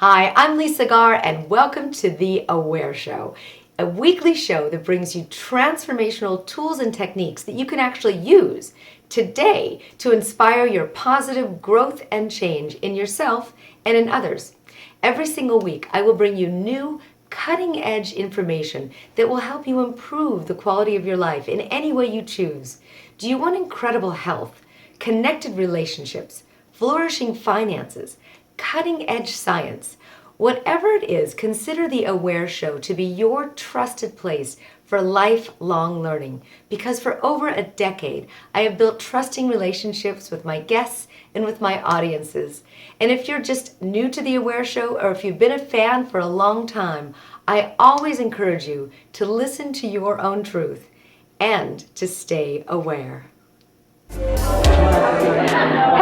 Hi, I'm Lisa Garr, and welcome to The Aware Show, a weekly show that brings you transformational tools and techniques that you can actually use today to inspire your positive growth and change in yourself and in others. Every single week, I will bring you new, cutting-edge information that will help you improve the quality of your life in any way you choose. Do you want incredible health, connected relationships, flourishing finances, cutting-edge science? Whatever it is, consider The Aware Show to be your trusted place for lifelong learning, because for over a decade, I have built trusting relationships with my guests and with my audiences. And if you're just new to The Aware Show, or if you've been a fan for a long time, I always encourage you to listen to your own truth and to stay aware.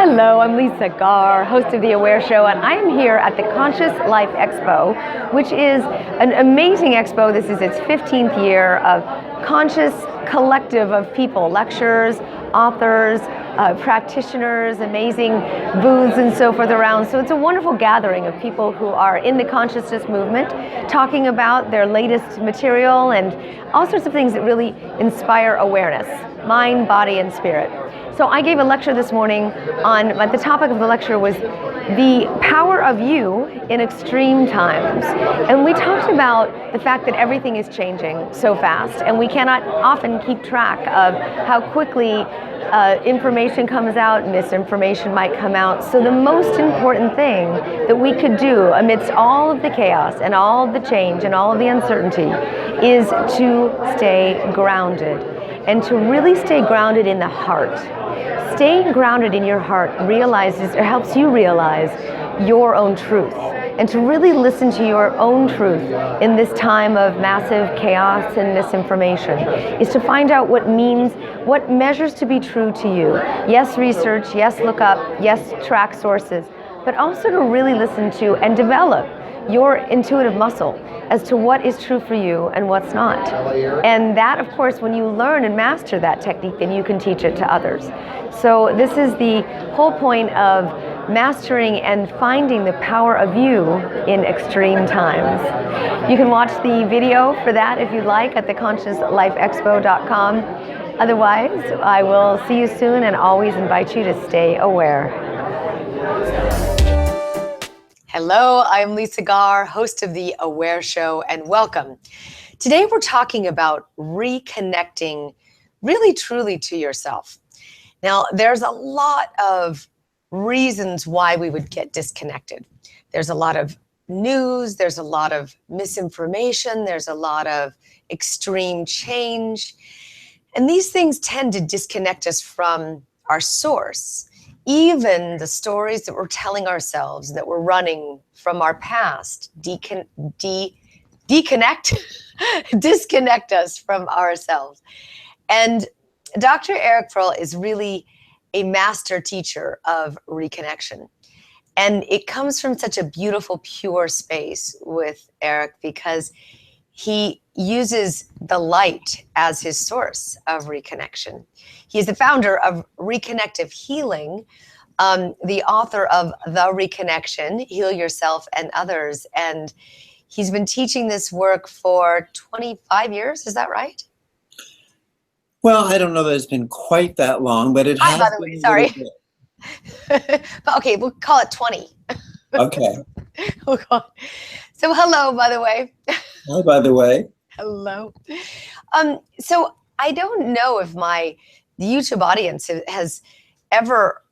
Hello, I'm Lisa Garr, host of The Aware Show, and I am here at the Conscious Life Expo, which is an amazing expo. This is its 15th year of conscious collective of people, lecturers, authors, practitioners, amazing booths and so forth around. So it's a wonderful gathering of people who are in the consciousness movement, talking about their latest material and all sorts of things that really inspire awareness, mind, body, and spirit. So I gave a lecture this morning on, the topic of the lecture was the power of you in extreme times. And we talked about the fact that everything is changing so fast, and we cannot often keep track of how quickly information comes out, misinformation might come out. So the most important thing that we could do amidst all of the chaos and all of the change and all of the uncertainty is to stay grounded, and to really stay grounded in the heart. Staying grounded in your heart helps you realize your own truth, and to really listen to your own truth in this time of massive chaos and misinformation is to find out what measures to be true to you. Yes, research, yes, look up, yes, track sources, but also to really listen to and develop your intuitive muscle as to what is true for you and what's not. And that, of course, when you learn and master that technique, then you can teach it to others. So this is the whole point of mastering and finding the power of you in extreme times. You can watch the video for that if you'd like at theconsciouslifeexpo.com. Otherwise, I will see you soon, and always invite you to stay aware. Hello, I'm Lisa Garr, host of The Aware Show, and welcome. Today we're talking about reconnecting really truly to yourself. Now, there's a lot of reasons why we would get disconnected. There's a lot of news, there's a lot of misinformation, there's a lot of extreme change, and these things tend to disconnect us from our source. Even the stories that we're telling ourselves, that we're running from our past, disconnect us from ourselves. And Dr. Eric Pearl is really a master teacher of reconnection. And it comes from such a beautiful, pure space with Eric, because he uses the light as his source of reconnection. He is the founder of Reconnective Healing, the author of The Reconnection, Heal Yourself and Others. And he's been teaching this work for 25 years, is that right? Well, I don't know that it's been quite that long, but it has by the been way, sorry. But okay, we'll call it 20. Okay. So hello, by the way. Hi, by the way. Hello. So I don't know if the YouTube audience has ever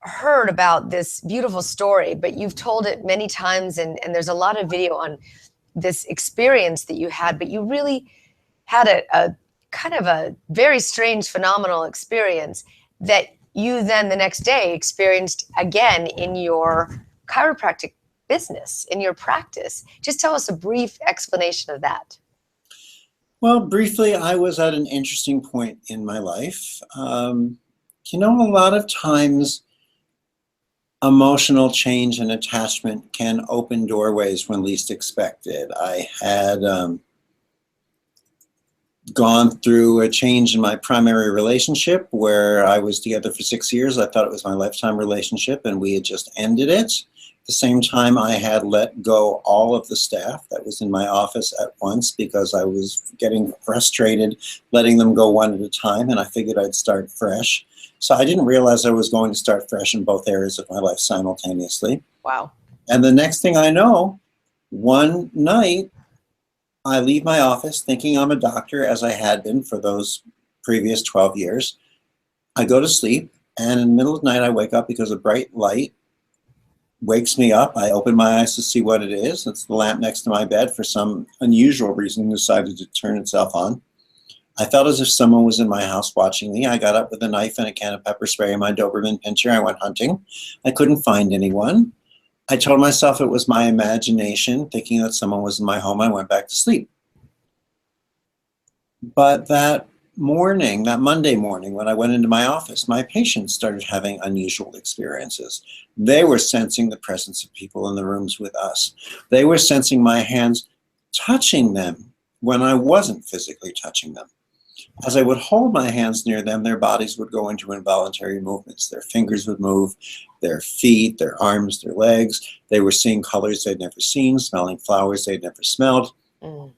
heard about this beautiful story, but you've told it many times, and there's a lot of video on this experience that you had, but you really had a kind of a very strange, phenomenal experience that you then the next day experienced again in your chiropractic business, in your practice. Just tell us a brief explanation of that. Well, briefly, I was at an interesting point in my life. A lot of times emotional change and attachment can open doorways when least expected. I had gone through a change in my primary relationship where I was together for 6 years. I thought it was my lifetime relationship, and we had just ended it. the same time, I had let go all of the staff that was in my office at once because I was getting frustrated letting them go one at a time, and I figured I'd start fresh. So I didn't realize I was going to start fresh in both areas of my life simultaneously. Wow. And the next thing I know, one night, I leave my office thinking I'm a doctor, as I had been for those previous 12 years. I go to sleep, and in the middle of the night, I wake up because a bright light wakes me up. I open my eyes to see what it is. It's the lamp next to my bed. For some unusual reason, decided to turn itself on. I felt as if someone was in my house watching me. I got up with a knife and a can of pepper spray and my Doberman pincher. I went hunting. I couldn't find anyone. I told myself it was my imagination, thinking that someone was in my home. I went back to sleep. But that morning, that Monday morning, when I went into my office, my patients started having unusual experiences. They were sensing the presence of people in the rooms with us. They were sensing my hands touching them when I wasn't physically touching them. As I would hold my hands near them, their bodies would go into involuntary movements. Their fingers would move, their feet, their arms, their legs. They were seeing colors they'd never seen, smelling flowers they'd never smelled. And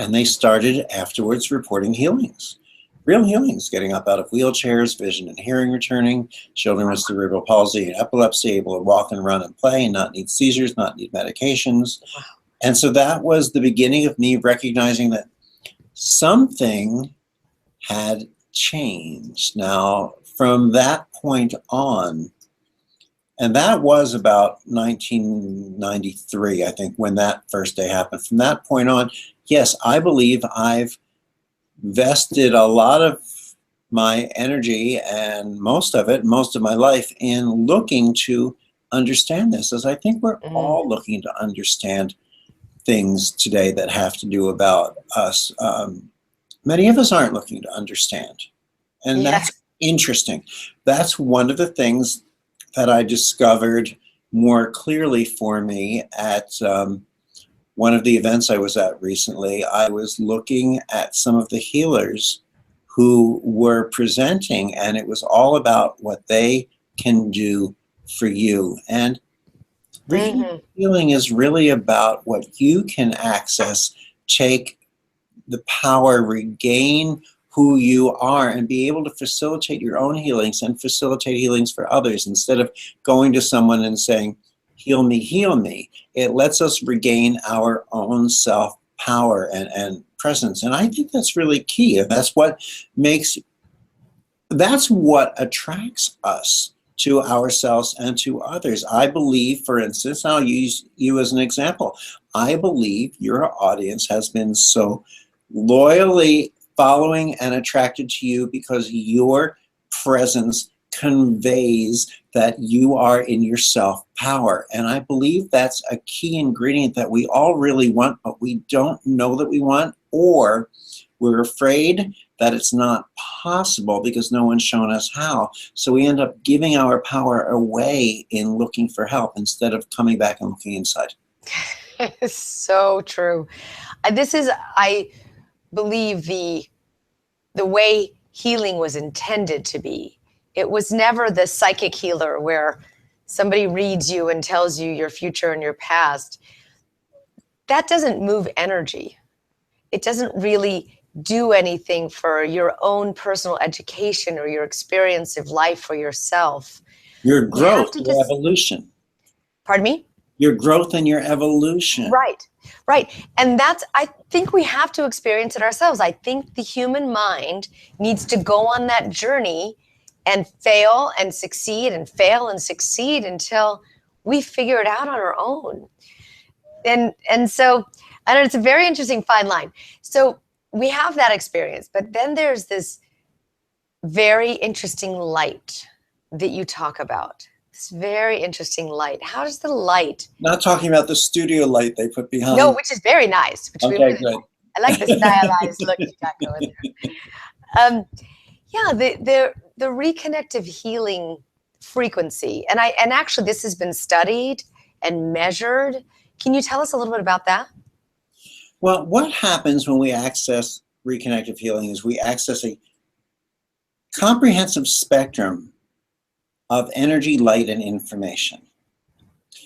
they started afterwards reporting healings. Real healings, getting up out of wheelchairs, vision and hearing returning, children with cerebral palsy and epilepsy, able to walk and run and play and not need seizures, not need medications. And so that was the beginning of me recognizing that something had changed. Now, from that point on, and that was about 1993, I think, when that first day happened. From that point on, yes, I believe I've vested a lot of my energy and most of my life in looking to understand this, as I think we're all looking to understand things today that have to do about us. Many of us aren't looking to understand. And that's interesting. That's one of the things that I discovered more clearly for me at one of the events I was at recently. I was looking at some of the healers who were presenting, and it was all about what they can do for you. And Reconnective Healing is really about what you can access, take the power, regain who you are, and be able to facilitate your own healings and facilitate healings for others instead of going to someone and saying, heal me, heal me. It lets us regain our own self-power and presence. And I think that's really key. And that's what attracts us to ourselves and to others. I believe, for instance, I'll use you as an example. I believe your audience has been so loyally following and attracted to you because your presence conveys that you are in your self-power. And I believe that's a key ingredient that we all really want, but we don't know that we want, or we're afraid that it's not possible because no one's shown us how. So we end up giving our power away in looking for help instead of coming back and looking inside. It's so true. I believe the way healing was intended to be. It was never the psychic healer where somebody reads you and tells you your future and your past. That doesn't move energy. It doesn't really do anything for your own personal education or your experience of life for yourself. Your growth, your evolution. Pardon me? Your growth and your evolution. Right. And I think we have to experience it ourselves. I think the human mind needs to go on that journey and fail and succeed and fail and succeed until we figure it out on our own. And so, I don't know, it's a very interesting fine line. So we have that experience, but then there's this very interesting light that you talk about. This very interesting light. How does the light? Not talking about the studio light they put behind. No, which is very nice. Okay, good. I like the stylized look you got going there. The reconnective healing frequency, and actually this has been studied and measured. Can you tell us a little bit about that? Well, what happens when we access reconnective healing is we access a comprehensive spectrum of energy, light, and information.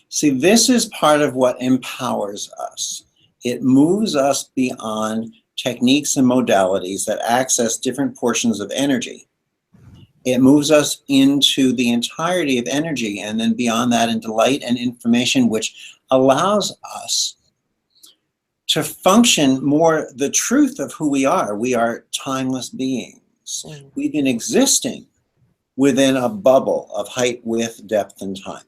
See, this is part of what empowers us. It moves us beyond techniques and modalities that access different portions of energy. It moves us into the entirety of energy, and then beyond that into light and information, which allows us to function more the truth of who we are. We are timeless beings. We've been existing within a bubble of height, width, depth, and time.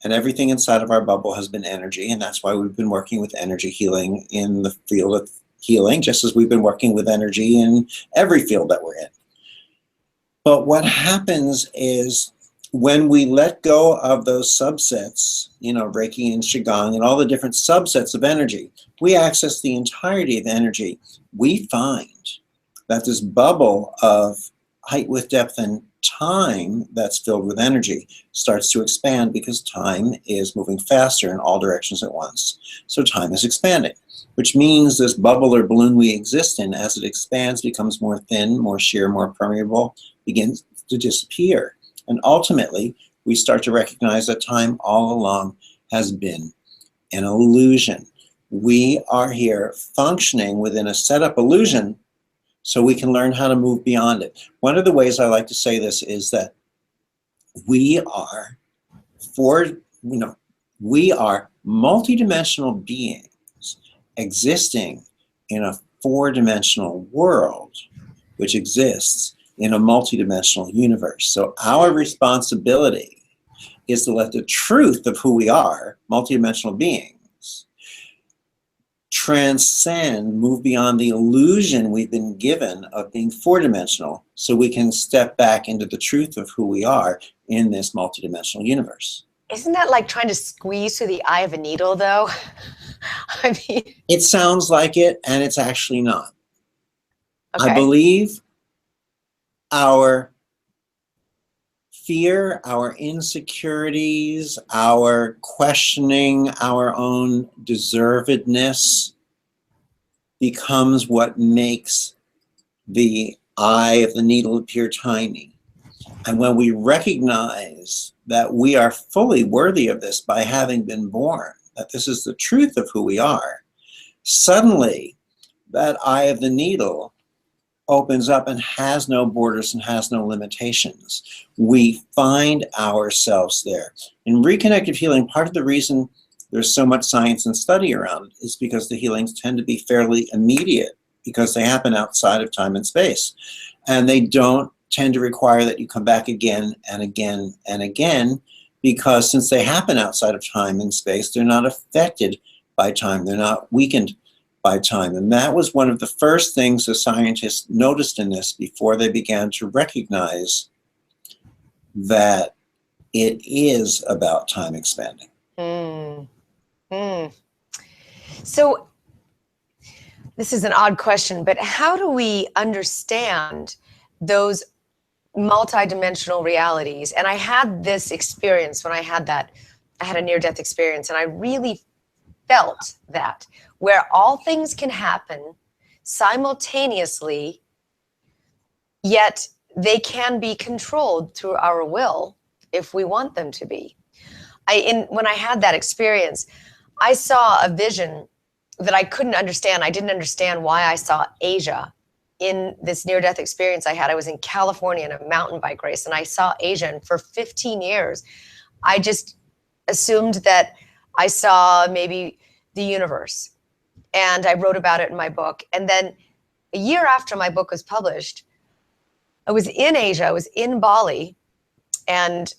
And everything inside of our bubble has been energy, and that's why we've been working with energy healing in the field of healing, just as we've been working with energy in every field that we're in. But what happens is when we let go of those subsets, Reiki and Qigong and all the different subsets of energy, we access the entirety of energy. We find that this bubble of height, width, depth, and time that's filled with energy starts to expand because time is moving faster in all directions at once. So time is expanding, which means this bubble or balloon we exist in, as it expands, becomes more thin, more sheer, more permeable, begins to disappear. And ultimately, we start to recognize that time all along has been an illusion. We are here functioning within a set-up illusion so we can learn how to move beyond it. One of the ways I like to say this is that we are multidimensional beings existing in a four-dimensional world, which exists in a multidimensional universe. So our responsibility is to let the truth of who we are, multidimensional beings, transcend, move beyond the illusion we've been given of being four-dimensional, so we can step back into the truth of who we are in this multidimensional universe. Isn't that like trying to squeeze through the eye of a needle, though? I mean, it sounds like it, and it's actually not. Okay. I believe our fear, our insecurities, our questioning our own deservedness becomes what makes the eye of the needle appear tiny. And when we recognize that we are fully worthy of this by having been born, that this is the truth of who we are, suddenly that eye of the needle opens up and has no borders and has no limitations. We find ourselves there. In Reconnective Healing, part of the reason there's so much science and study around it is because the healings tend to be fairly immediate, because they happen outside of time and space. And they don't tend to require that you come back again and again and again, because since they happen outside of time and space, they're not affected by time. They're not weakened by time. And that was one of the first things the scientists noticed in this before they began to recognize that it is about time expanding. So this is an odd question, but how do we understand those multidimensional realities? And I had this experience when I had a near-death experience, and I really felt that, where all things can happen simultaneously, yet they can be controlled through our will if we want them to be. When I had that experience, I saw a vision that I couldn't understand. I didn't understand why I saw Asia in this near-death experience I had. I was in California in a mountain bike race, and I saw Asia, and for 15 years, I just assumed that I saw maybe the universe. And I wrote about it in my book. And then a year after my book was published, I was in Asia, I was in Bali, and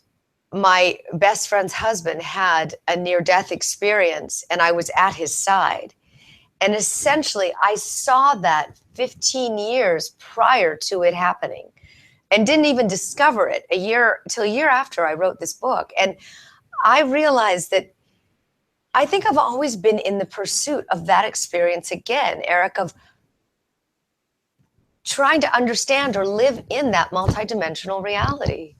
my best friend's husband had a near-death experience, and I was at his side. And essentially, I saw that 15 years prior to it happening and didn't even discover it till a year after I wrote this book. And I realized that I think I've always been in the pursuit of that experience again, Eric, of trying to understand or live in that multidimensional reality.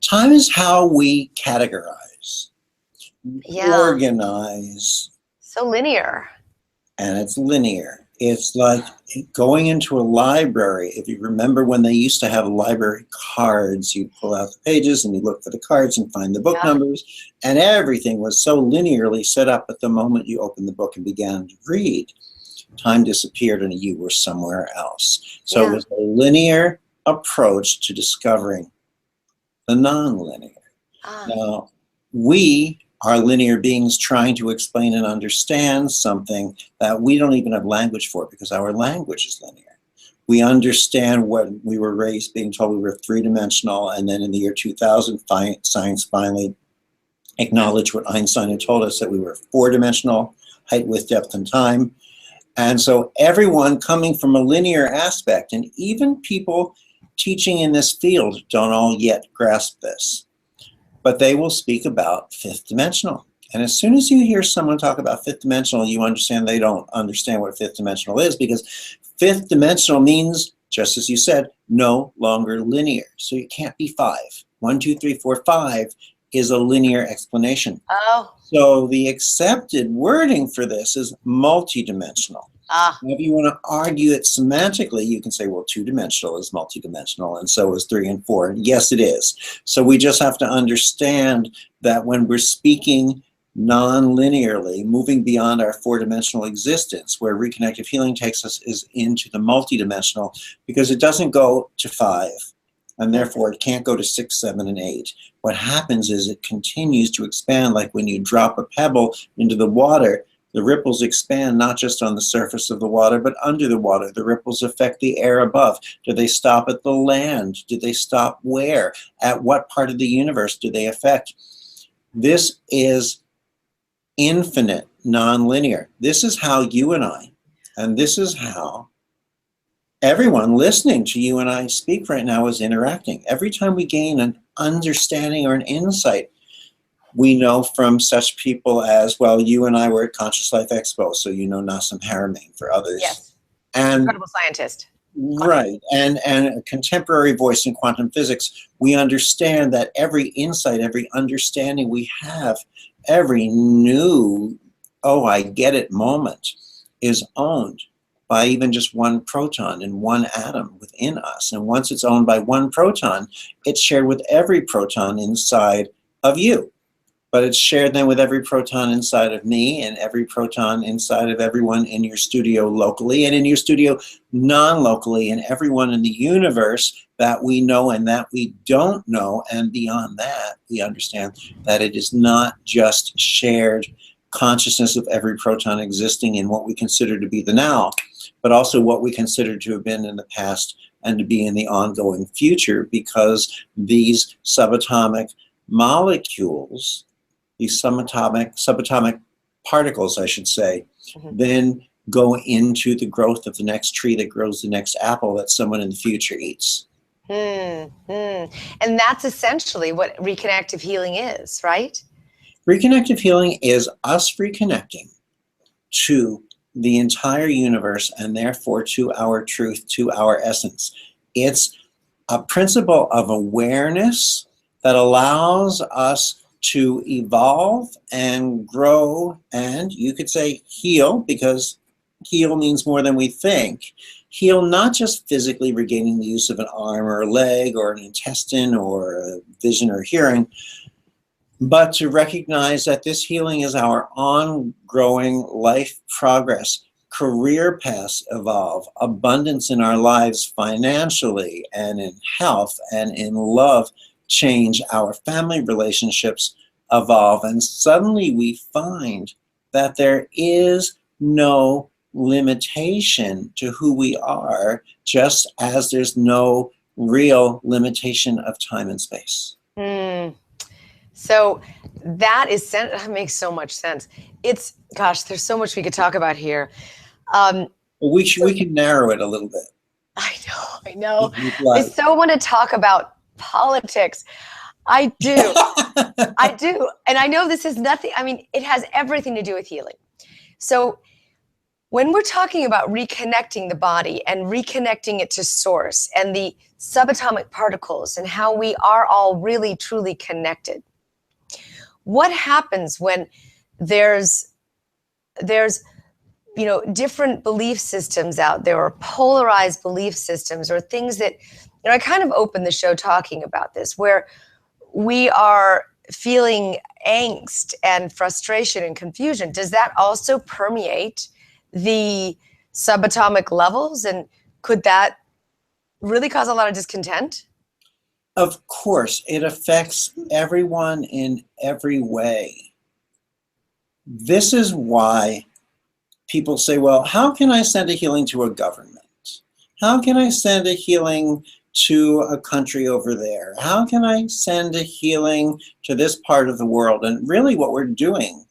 Time is how we categorize, organize. So linear. And it's linear. It's like going into a library. If you remember when they used to have library cards, you'd pull out the pages and you look for the cards and find the book numbers, and everything was so linearly set up at the moment you opened the book and began to read. Time disappeared and you were somewhere else. So it was a linear approach to discovering the non-linear. Now, we are linear beings trying to explain and understand something that we don't even have language for, because our language is linear. We understand what we were raised being told we were three-dimensional, and then in the year 2000, science finally acknowledged what Einstein had told us, that we were four-dimensional, height, width, depth, and time. And so everyone coming from a linear aspect, and even people teaching in this field don't all yet grasp this, but they will speak about fifth dimensional. And as soon as you hear someone talk about fifth dimensional, you understand they don't understand what fifth dimensional is, because fifth dimensional means, just as you said, no longer linear. So you can't be 5. 1, 2, 3, 4, 5 is a linear explanation. So the accepted wording for this is multidimensional. If you want to argue it semantically, you can say, well, 2-dimensional is multidimensional, and so is 3 and 4. And yes, it is. So we just have to understand that when we're speaking non-linearly, moving beyond our 4-dimensional existence, where reconnective healing takes us is into the multidimensional, because it doesn't go to 5. And therefore, it can't go to 6, 7, and 8. What happens is it continues to expand, like when you drop a pebble into the water, the ripples expand not just on the surface of the water, but under the water. The ripples affect the air above. Do they stop at the land? Do they stop where? At what part of the universe do they affect? This is infinite, non-linear. This is how you and I, and this is how everyone listening to you and I speak right now is interacting. Every time we gain an understanding or an insight, we know from such people as, well, you and I were at Conscious Life Expo, so you know Nassim Haramein for others. Yes, and incredible scientist. Right, and a contemporary voice in quantum physics. We understand that every insight, every understanding we have, every new, oh, I get it moment is owned by even just one proton and one atom within us. And once it's owned by one proton, it's shared with every proton inside of you. But it's shared then with every proton inside of me and every proton inside of everyone in your studio locally and in your studio non-locally, and everyone in the universe that we know and that we don't know. And beyond that, we understand that it is not just shared consciousness of every proton existing in what we consider to be the now, but also what we consider to have been in the past and to be in the ongoing future, because these subatomic molecules, these subatomic particles, I should say, then go into the growth of the next tree that grows the next apple that someone in the future eats. And that's essentially what reconnective healing is, right? Reconnective healing is us reconnecting to the entire universe, and therefore to our truth, to our essence. It's a principle of awareness that allows us to evolve and grow, and you could say heal, because heal means more than we think. Heal not just physically regaining the use of an arm or a leg or an intestine or a vision or hearing, but to recognize that this healing is our ongoing life progress. Career paths evolve, abundance in our lives financially and in health and in love change, our family relationships evolve, and suddenly we find that there is no limitation to who we are, just as there's no real limitation of time and space. So that makes so much sense. It's, gosh, there's so much we could talk about here. We can narrow it a little bit. I know. I so want to talk about politics. I do. I do. And I know this is nothing. I mean, it has everything to do with healing. So when we're talking about reconnecting the body and reconnecting it to source and the subatomic particles and how we are all really, truly connected, what happens when there's different belief systems out there, or polarized belief systems, or things that, I kind of opened the show talking about this, where we are feeling angst and frustration and confusion. Does that also permeate the subatomic levels? And could that really cause a lot of discontent? Of course, it affects everyone in every way. This is why people say, well, how can I send a healing to a government? How can I send a healing to a country over there? How can I send a healing to this part of the world? And really what we're doing,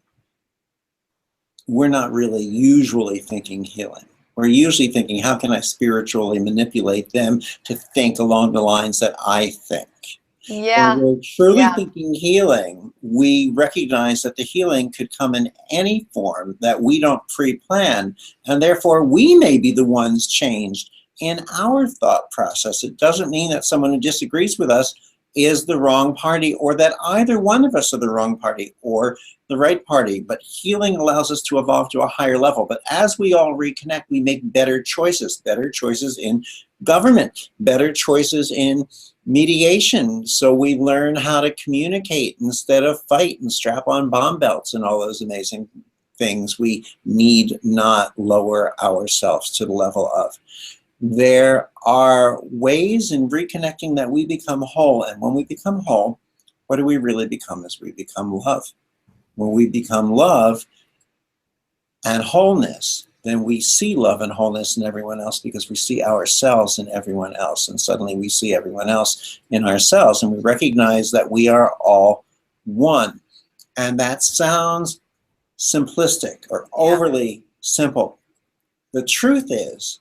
we're not really usually thinking healing. We're usually thinking, how can I spiritually manipulate them to think along the lines that I think? Yeah. When we're truly thinking healing, we recognize that the healing could come in any form that we don't pre-plan, and therefore we may be the ones changed in our thought process. It doesn't mean that someone who disagrees with us is the wrong party, or that either one of us are the wrong party or the right party. But healing allows us to evolve to a higher level. But as we all reconnect, we make better choices in government, better choices in mediation. So we learn how to communicate instead of fight and strap on bomb belts and all those amazing things. We need not lower ourselves to the level of. There are ways in reconnecting that we become whole. And when we become whole, what do we really become? Is we become love. When we become love and wholeness, then we see love and wholeness in everyone else, because we see ourselves in everyone else. And suddenly we see everyone else in ourselves, and we recognize that we are all one. And that sounds simplistic or overly simple. The truth is,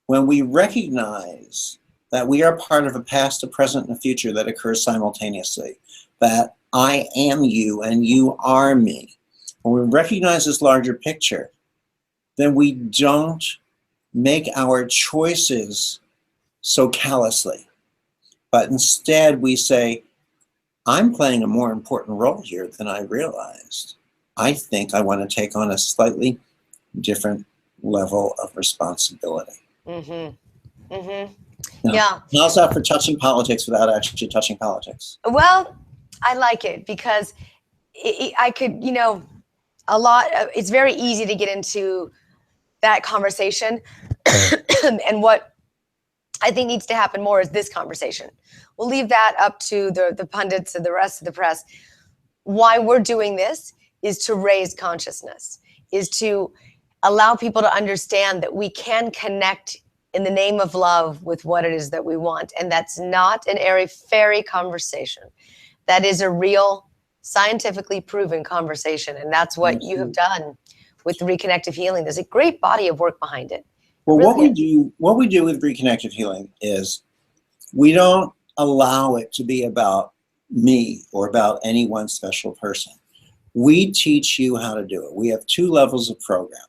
when we recognize that we are part of a past, a present, and a future that occurs simultaneously, that I am you and you are me, when we recognize this larger picture, then we don't make our choices so callously, but instead we say, I'm playing a more important role here than I realized. I think I want to take on a slightly different level of responsibility. Mm-hmm. Mm-hmm. Now, Yeah. how's that for touching politics without actually touching politics? Well, I like it because I could, it's very easy to get into that conversation. And what I think needs to happen more is this conversation. We'll leave that up to the pundits and the rest of the press. Why we're doing this is to raise consciousness, is to allow people to understand that we can connect in the name of love with what it is that we want. And that's not an airy-fairy conversation. That is a real, scientifically proven conversation. And that's what you have done with Reconnective Healing. There's a great body of work behind it. Well, what we do with Reconnective Healing is we don't allow it to be about me or about any one special person. We teach you how to do it. We have 2 levels of program.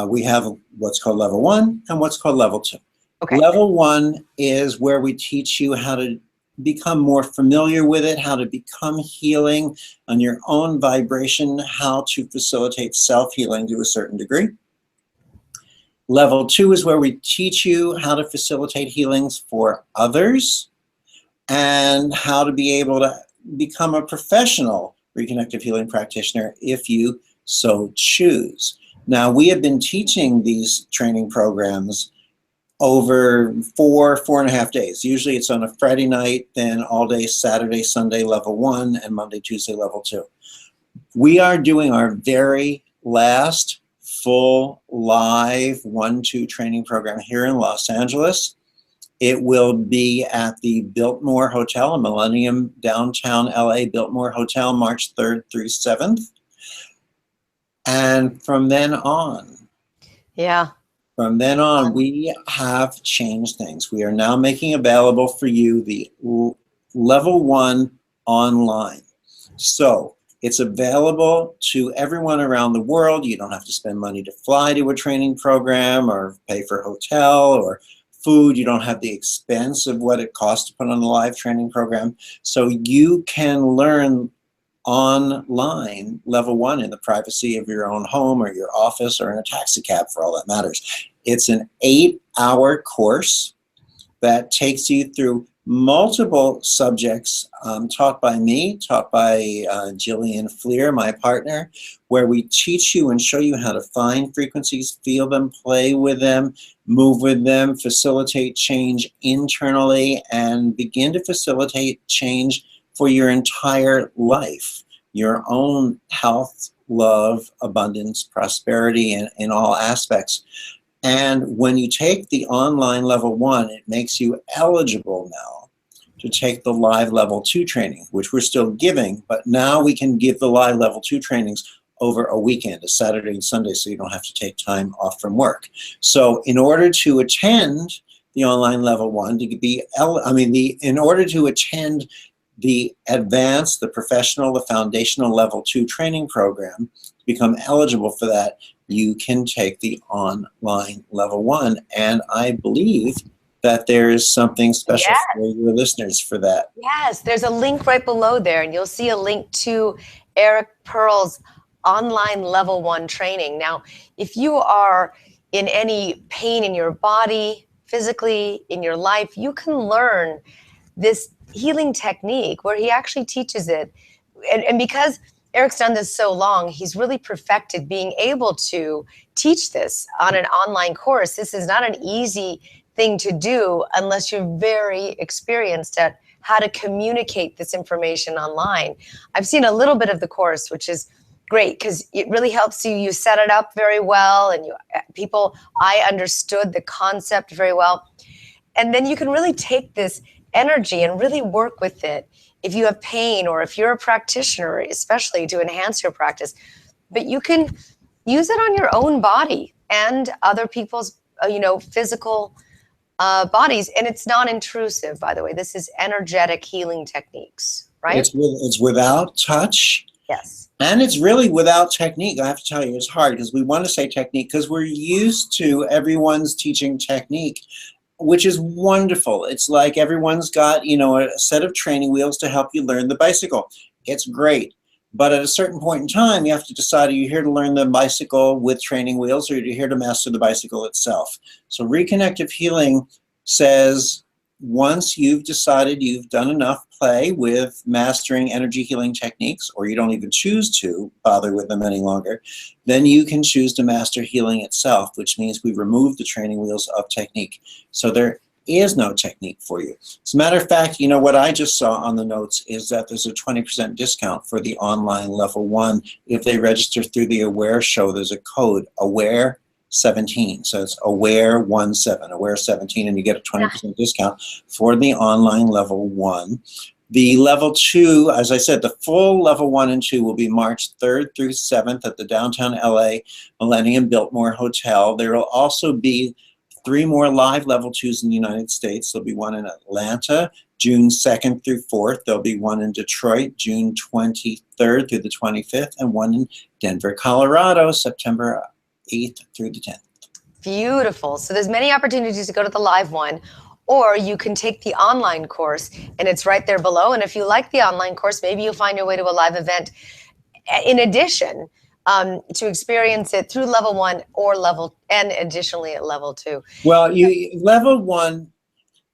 We have what's called level 1 and what's called level 2. Okay. Level 1 is where we teach you how to become more familiar with it, how to become healing on your own vibration, how to facilitate self-healing to a certain degree. Level 2 is where we teach you how to facilitate healings for others and how to be able to become a professional Reconnective Healing practitioner if you so choose. Now, we have been teaching these training programs over 4.5 days. Usually it's on a Friday night, then all day Saturday, Sunday, level 1, and Monday, Tuesday, level 2. We are doing our very last full live 1-2 training program here in Los Angeles. It will be at the Biltmore Hotel, a Millennium downtown LA Biltmore Hotel, March 3rd through 7th. And from then on, we have changed things. We are now making available for you the level 1 online. So it's available to everyone around the world. You don't have to spend money to fly to a training program or pay for hotel or food. You don't have the expense of what it costs to put on a live training program. So you can learn online level 1 in the privacy of your own home or your office or in a taxi cab for all that matters. It's an 8-hour course that takes you through multiple subjects taught by me, taught by Jillian Fleer, my partner, where we teach you and show you how to find frequencies, feel them, play with them, move with them, facilitate change internally, and begin to facilitate change for your entire life, your own health, love, abundance, prosperity, in all aspects. And when you take the online level 1, it makes you eligible now to take the live level 2 training, which we're still giving, but now we can give the live level 2 trainings over a weekend, a Saturday and Sunday, so you don't have to take time off from work. So in order to attend the online level 1, in order to attend the advanced, the professional, the foundational level 2 training program, become eligible for that, you can take the online level 1. And I believe that there is something special for your listeners for that. Yes, there's a link right below there, and you'll see a link to Eric Pearl's online level 1 training. Now, if you are in any pain in your body, physically, in your life, you can learn this healing technique where he actually teaches it. And because Eric's done this so long, he's really perfected being able to teach this on an online course. This is not an easy thing to do unless you're very experienced at how to communicate this information online. I've seen a little bit of the course, which is great because it really helps you. You set it up very well, and I understood the concept very well. And then you can really take this energy and really work with it if you have pain or if you're a practitioner, especially to enhance your practice. But you can use it on your own body and other people's physical bodies. And it's non-intrusive, by the way. This is energetic healing techniques, right? It's without touch. Yes. And it's really without technique. I have to tell you, it's hard because we want to say technique because we're used to everyone's teaching technique, which is wonderful. It's like everyone's got, a set of training wheels to help you learn the bicycle. It's great. But at a certain point in time, you have to decide, are you here to learn the bicycle with training wheels, or are you here to master the bicycle itself? So Reconnective Healing says, once you've decided you've done enough play with mastering energy healing techniques, or you don't even choose to bother with them any longer, then you can choose to master healing itself, which means we remove the training wheels of technique. So there is no technique for you. As a matter of fact, what I just saw on the notes is that there's a 20% discount for the online level 1. If they register through the Aware show, there's a code, AWARE17. So it's AWARE17, AWARE17, and you get a 20% discount for the online level 1. The level 2, as I said, the full level 1 and 2 will be March 3rd through 7th at the downtown LA Millennium Biltmore Hotel. There will also be 3 more live level 2s in the United States. There'll be one in Atlanta, June 2nd through 4th. There'll be one in Detroit, June 23rd through the 25th, and one in Denver, Colorado, September 8th through the 10th. Beautiful. So there's many opportunities to go to the live one, or you can take the online course, and it's right there below. And if you like the online course, maybe you'll find your way to a live event. In addition, to experience it through level 1 and additionally at level 2. Well, level 1,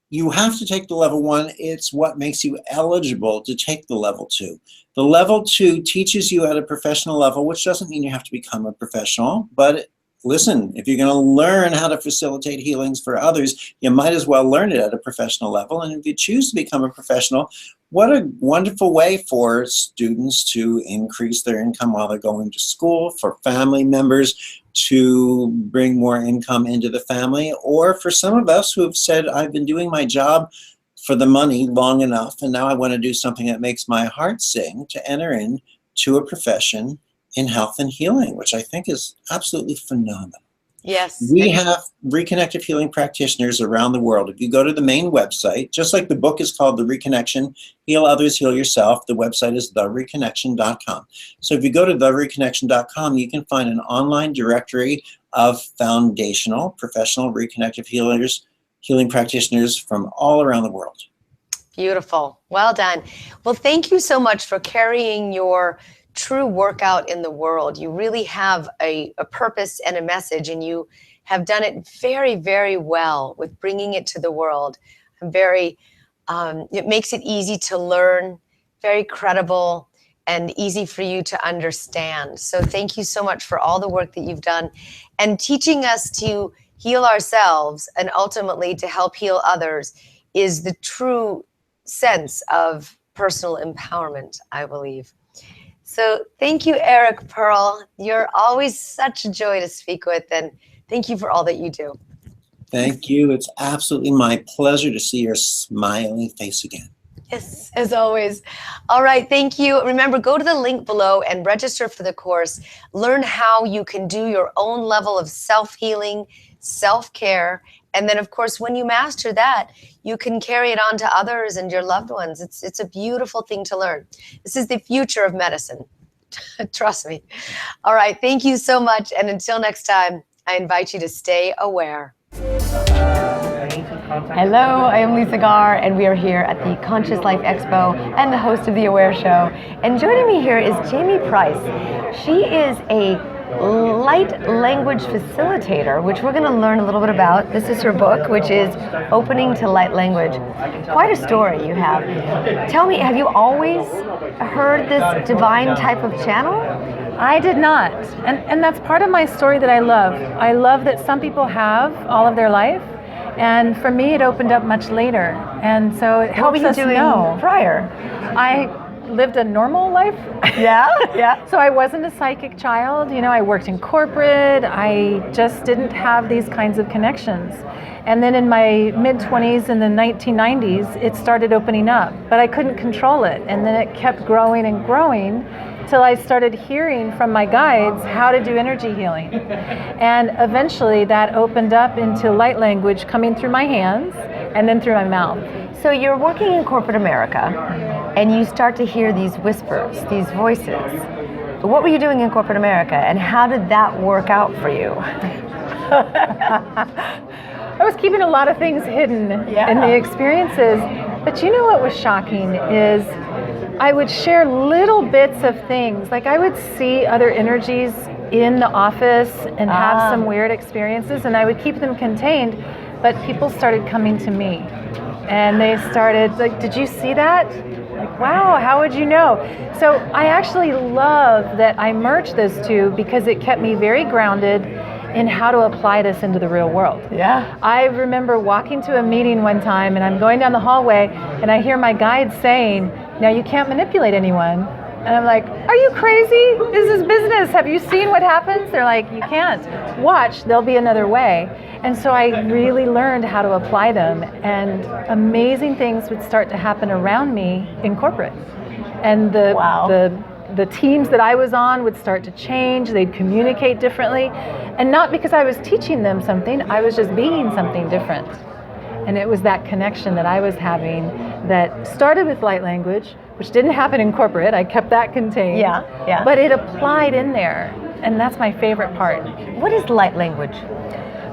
you have to take the level 1. It's what makes you eligible to take the level 2. The level 2 teaches you at a professional level, which doesn't mean you have to become a professional, but listen, if you're going to learn how to facilitate healings for others, you might as well learn it at a professional level. And if you choose to become a professional, what a wonderful way for students to increase their income while they're going to school, for family members to bring more income into the family, or for some of us who have said, I've been doing my job for the money long enough, and now I want to do something that makes my heart sing, to enter into a profession in health and healing, which I think is absolutely phenomenal. Yes. We have Reconnective Healing practitioners around the world. If you go to the main website, just like the book is called The Reconnection, Heal Others, Heal Yourself, the website is thereconnection.com. So if you go to thereconnection.com, you can find an online directory of foundational, professional reconnective healing practitioners from all around the world. Beautiful. Well done. Well, thank you so much for carrying your true workout in the world. You really have a purpose and a message, and you have done it very, very well with bringing it to the world. It makes it easy to learn, very credible, and easy for you to understand. So thank you so much for all the work that you've done and teaching us to heal ourselves and ultimately to help heal others is the true sense of personal empowerment, I believe. So thank you, Eric Pearl. You're always such a joy to speak with, and thank you for all that you do. Thank you. It's absolutely my pleasure to see your smiling face again. Yes, as always. All right, thank you. Remember, go to the link below and register for the course. Learn how you can do your own level of self-healing, self-care, and then, of course, when you master that, you can carry it on to others and your loved ones. It's a beautiful thing to learn. This is the future of medicine. Trust me. All right, thank you so much. And until next time, I invite you to stay aware. Hello, I am Lisa Garr, and we are here at the Conscious Life Expo and the host of The Aware Show. And joining me here is Jamie Price. She is a light language facilitator, which we're going to learn a little bit about. This is her book, which is Opening to Light Language. Quite a story you have. Tell me, have you always heard this divine type of channel? I did not. And that's part of my story that I love. I love that some people have all of their life. And for me, it opened up much later. And so it helps us know. What were you doing prior? I lived a normal life. Yeah. So I wasn't a psychic child. You know, I worked in corporate. I just didn't have these kinds of connections. And then in my mid-20s in the 1990s, it started opening up, but I couldn't control it. And then it kept growing and growing till I started hearing from my guides how to do energy healing. And eventually that opened up into light language coming through my hands and then through my mouth. So you're working in corporate America and you start to hear these whispers, these voices. What were you doing in corporate America and how did that work out for you? I was keeping a lot of things hidden in the experiences. But you know what was shocking is I would share little bits of things. Like I would see other energies in the office and have some weird experiences, and I would keep them contained, but people started coming to me. And they started like, did you see that? Like, wow, how would you know? So I actually love that I merged those two because it kept me very grounded in how to apply this into the real world. Yeah. I remember walking to a meeting one time and I'm going down the hallway and I hear my guide saying, now you can't manipulate anyone. And I'm like, are you crazy? This is business. Have you seen what happens? They're like, you can't. Watch, there'll be another way. And so I really learned how to apply them, and amazing things would start to happen around me in corporate. And the teams that I was on would start to change, they'd communicate differently. And not because I was teaching them something, I was just being something different. And it was that connection that I was having that started with light language, which didn't happen in corporate. I kept that contained. Yeah. But it applied in there. And that's my favorite part. What is light language?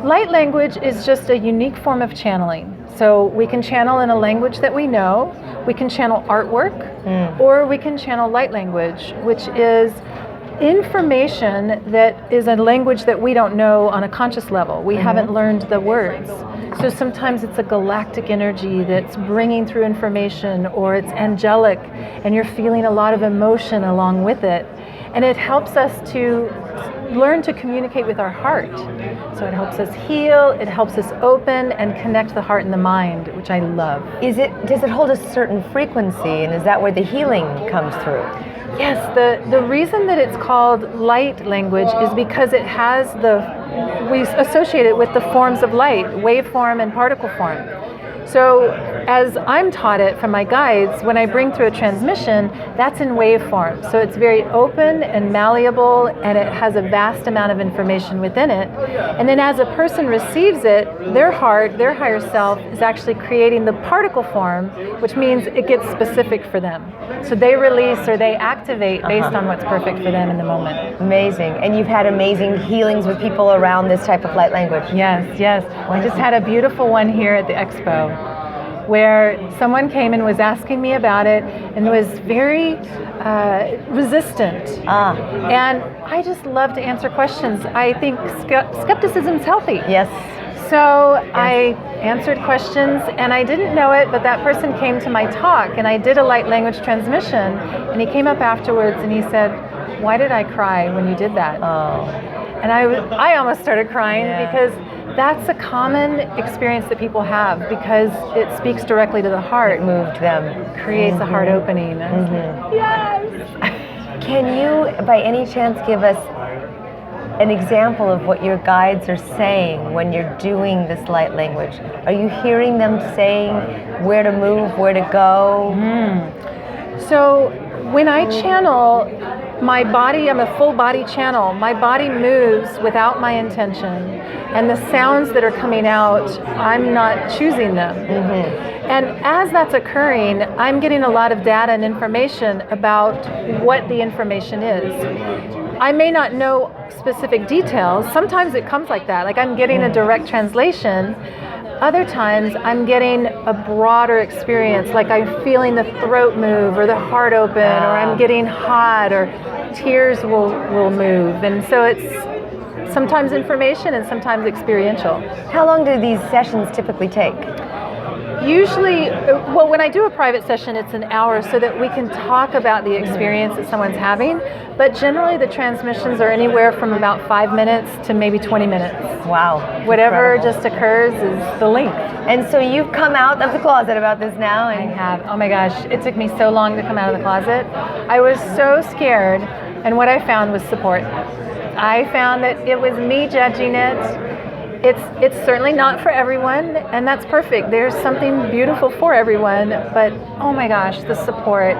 Light language is just a unique form of channeling. So we can channel in a language that we know, we can channel artwork, or we can channel light language, which is information that is a language that we don't know on a conscious level. We haven't learned the words. So sometimes it's a galactic energy that's bringing through information, or it's angelic and you're feeling a lot of emotion along with it. And it helps us to learn to communicate with our heart. So it helps us heal, it helps us open and connect the heart and the mind, which I love. Does it hold a certain frequency, and is that where the healing comes through? Yes, the reason that it's called light language is because it has we associate it with the forms of light, waveform and particle form. So as I'm taught it from my guides, when I bring through a transmission, that's in waveform. So it's very open and malleable, and it has a vast amount of information within it. And then as a person receives it, their heart, their higher self, is actually creating the particle form, which means it gets specific for them. So they release or they activate based on what's perfect for them in the moment. Amazing. And you've had amazing healings with people around this type of light language. Yes. I just had a beautiful one here at the expo. where someone came and was asking me about it and was very resistant. And I just love to answer questions. I think skepticism is healthy. Yes. So I answered questions, and I didn't know it, but that person came to my talk, and I did a light language transmission, and he came up afterwards and he said, "Why did I cry when you did that?" And I almost started crying because that's a common experience that people have, because it speaks directly to the heart. It moved them. Creates a heart opening. Yes! Can you, by any chance, give us an example of what your guides are saying when you're doing this light language? Are you hearing them saying where to move, where to go? So when I channel, my body, I'm a full body channel. My body moves without my intention. And the sounds that are coming out, I'm not choosing them. And as that's occurring, I'm getting a lot of data and information about what the information is. I may not know specific details. Sometimes it comes like that. Like I'm getting a direct translation. Other times I'm getting a broader experience, like I'm feeling the throat move or the heart open, or I'm getting hot, or tears will move. And so it's sometimes information and sometimes experiential. How long do these sessions typically take? Usually, well, when I do a private session, it's an hour so that we can talk about the experience that someone's having. But generally, the transmissions are anywhere from about 5 minutes to maybe 20 minutes. Wow. Whatever Incredible. just occurs is the length. And so you've come out of the closet about this now. I have. Oh my gosh, it took me so long to come out of the closet. I was so scared, and what I found was support. I found that it was me judging it. It's certainly not for everyone, and that's perfect. There's something beautiful for everyone, but oh my gosh, the support.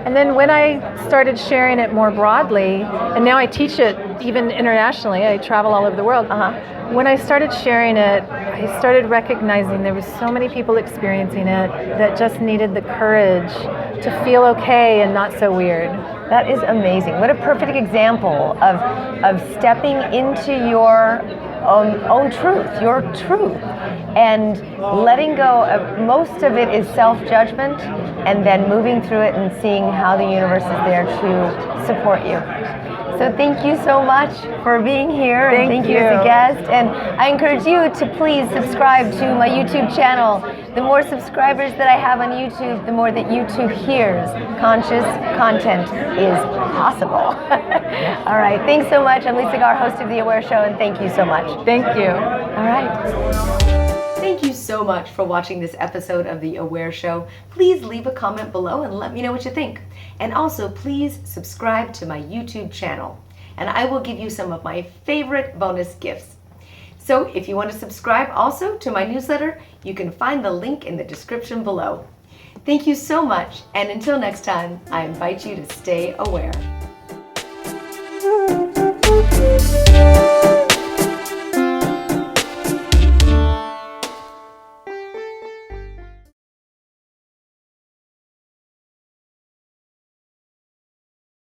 And then when I started sharing it more broadly, and now I teach it even internationally, I travel all over the world. When I started sharing it, I started recognizing there was so many people experiencing it that just needed the courage to feel okay and not so weird. That is amazing. What a perfect example of stepping into your own truth, your truth, and letting go of most of it is self-judgment, and then moving through it and seeing how the universe is there to support you. So thank you so much for being here, and thank you as a guest. And I encourage you to please subscribe to my YouTube channel. The more subscribers that I have on YouTube, the more that YouTube hears conscious content is possible. All right, thanks so much. I'm Lisa Garr, host of The Aware Show, and thank you so much. Thank you. All right. Thank you so much for watching this episode of The Aware Show. Please leave a comment below and let me know what you think. And also, please subscribe to my YouTube channel, and I will give you some of my favorite bonus gifts. So if you want to subscribe also to my newsletter, you can find the link in the description below. Thank you so much, and until next time, I invite you to stay aware.